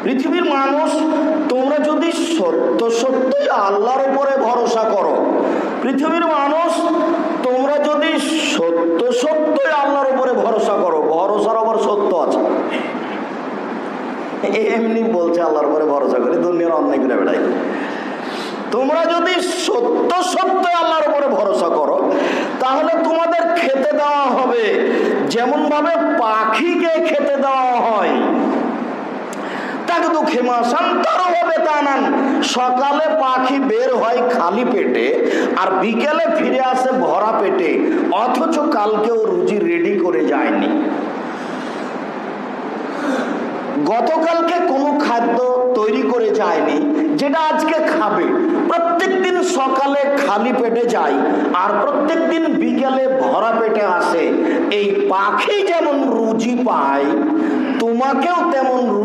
পৃথিবীর মানুষ, তোমরা যদি সত্য সত্যই আল্লাহর উপরে ভরসা করো, পৃথিবীর মানুষ তোমরা যদি সত্য সত্যই আল্লাহর উপরে ভরসা করো, ভরসার আবার সত্য আছে, এমনি বলছে আল্লাহর উপরে ভরসা করে দুনিয়ার অন্যায় করে বেড়াই। তোমরা যদি সত্য সত্য আল্লাহর উপরে ভরসা করো, তাহলে তোমাদের খেতে দেওয়া হবে যেমন ভাবে পাখিকে খেতে দেওয়া হয়। তাকে তো খেমাসান তারও হবে তা নান, সকালে পাখি বের হয় খালি পেটে আর বিকেলে ফিরে আসে ভরা পেটে, অথচ কালকেও রুজি রেডি করে যায়নি। গতকালকে কোনো খাদ্য তৈরি করে যায়নি যেটা আজকে খাবে। প্রত্যেকদিন সকালে খালি পেটে যায় আর প্রত্যেকদিন বিকেলে ভরা পেটে আসে। এই পাখি যেমন রুজি পায়, তোমাকেও তেমন রুজি